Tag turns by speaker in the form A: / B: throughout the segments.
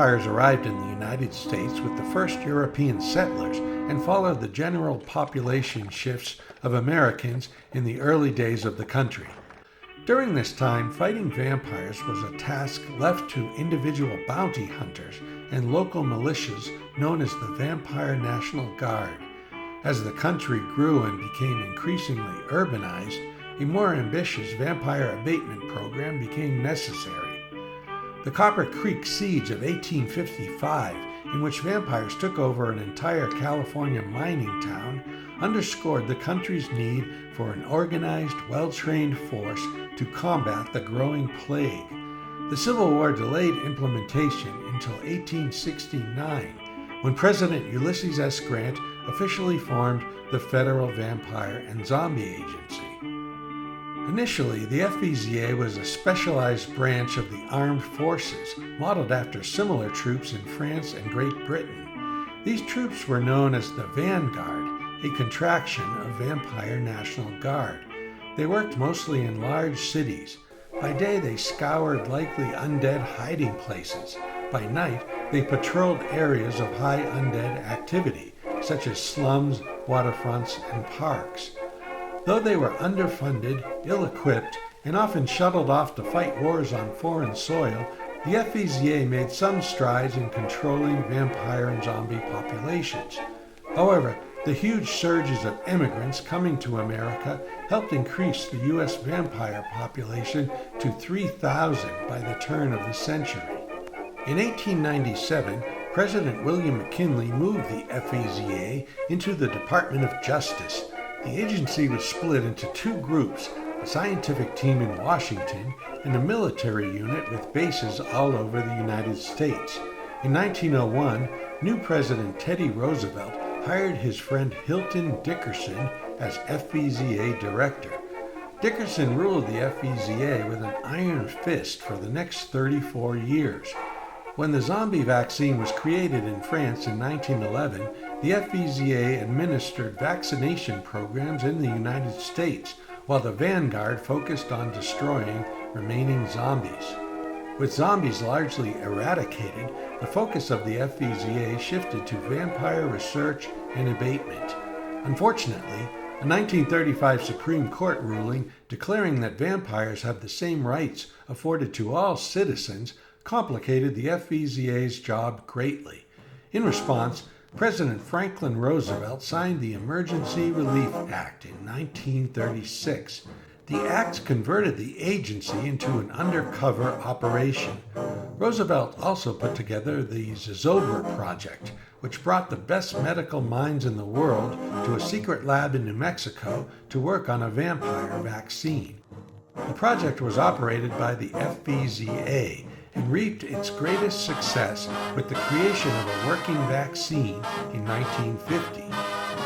A: Vampires arrived in the United States with the first European settlers and followed the general population shifts of Americans in the early days of the country. During this time, fighting vampires was a task left to individual bounty hunters and local militias known as the Vampire National Guard. As the country grew and became increasingly urbanized, a more ambitious vampire abatement program became necessary. The Copper Creek Siege of 1855, in which vampires took over an entire California mining town, underscored the country's need for an organized, well-trained force to combat the growing plague. The Civil War delayed implementation until 1869, when President Ulysses S. Grant officially formed the Federal Vampire and Zombie Agency. Initially, the FVZA was a specialized branch of the armed forces, modeled after similar troops in France and Great Britain. These troops were known as the Vanguard, a contraction of Vampire National Guard. They worked mostly in large cities. By day, they scoured likely undead hiding places. By night, they patrolled areas of high undead activity, such as slums, waterfronts, and parks. Though they were underfunded, ill-equipped, and often shuttled off to fight wars on foreign soil, the FVZA made some strides in controlling vampire and zombie populations. However, the huge surges of immigrants coming to America helped increase the U.S. vampire population to 3,000 by the turn of the century. In 1897, President William McKinley moved the FVZA into the Department of Justice. The agency was split into two groups, a scientific team in Washington and a military unit with bases all over the United States. In 1901, new President Teddy Roosevelt hired his friend Hilton Dickerson as FVZA director. Dickerson ruled the FVZA with an iron fist for the next 34 years. When the zombie vaccine was created in France in 1911, the FVZA administered vaccination programs in the United States, while the Vanguard focused on destroying remaining zombies. With zombies largely eradicated, the focus of the FVZA shifted to vampire research and abatement. Unfortunately, a 1935 Supreme Court ruling declaring that vampires have the same rights afforded to all citizens complicated the FVZA's job greatly. In response, President Franklin Roosevelt signed the Emergency Relief Act in 1936. The act converted the agency into an undercover operation. Roosevelt also put together the Zobra Project, which brought the best medical minds in the world to a secret lab in New Mexico to work on a vampire vaccine. The project was operated by the FVZA and reaped its greatest success with the creation of a working vaccine in 1950.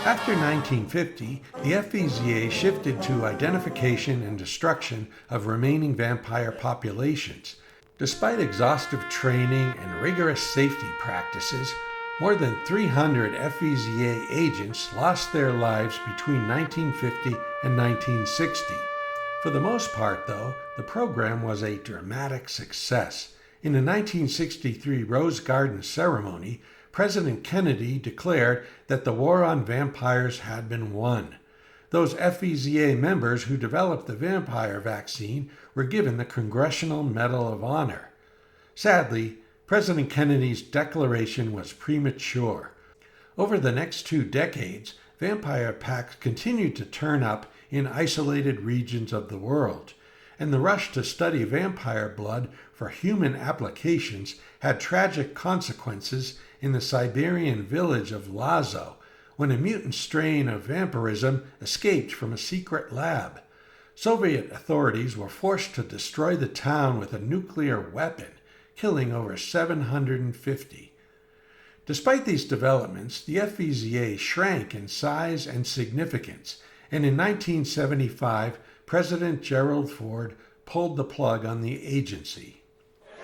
A: After 1950, the FVZA shifted to identification and destruction of remaining vampire populations. Despite exhaustive training and rigorous safety practices, more than 300 FVZA agents lost their lives between 1950 and 1960. For the most part, though, the program was a dramatic success. In the 1963 Rose Garden ceremony, President Kennedy declared that the war on vampires had been won. Those FVZA members who developed the vampire vaccine were given the Congressional Medal of Honor. Sadly, President Kennedy's declaration was premature. Over the next 2 decades, vampire packs continued to turn up in isolated regions of the world, and the rush to study vampire blood for human applications had tragic consequences in the Siberian village of Lazo, when a mutant strain of vampirism escaped from a secret lab. Soviet authorities were forced to destroy the town with a nuclear weapon, killing over 750. Despite these developments, the FVZA shrank in size and significance, and in 1975, President Gerald Ford pulled the plug on the agency.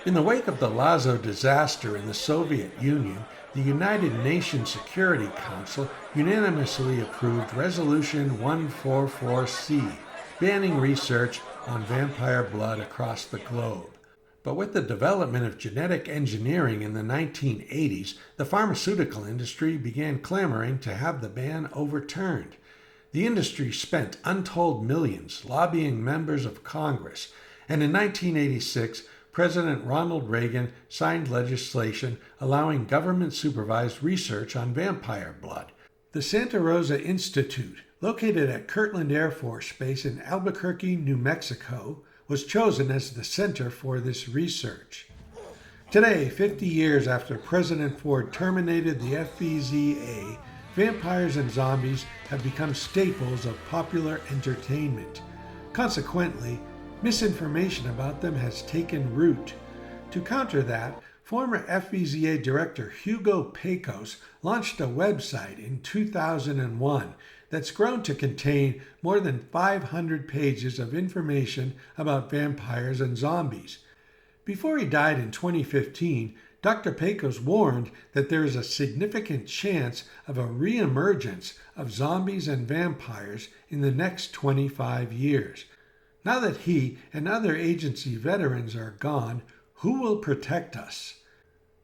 A: In the wake of the Lazo disaster in the Soviet Union, the United Nations Security Council unanimously approved Resolution 144C, banning research on vampire blood across the globe. But with the development of genetic engineering in the 1980s, the pharmaceutical industry began clamoring to have the ban overturned. The industry spent untold millions lobbying members of Congress, and in 1986, President Ronald Reagan signed legislation allowing government-supervised research on vampire blood. The Santa Rosa Institute, located at Kirtland Air Force Base in Albuquerque, New Mexico, was chosen as the center for this research. Today, 50 years after President Ford terminated the FVZA, vampires and zombies have become staples of popular entertainment. Consequently, misinformation about them has taken root. To counter that, former FVZA director Hugo Pecos launched a website in 2001 that's grown to contain more than 500 pages of information about vampires and zombies. Before he died in 2015, Dr. Pecos warned that there is a significant chance of a reemergence of zombies and vampires in the next 25 years. Now that he and other agency veterans are gone, who will protect us?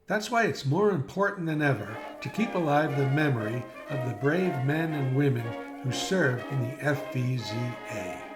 A: That's why it's more important than ever to keep alive the memory of the brave men and women who served in the FVZA.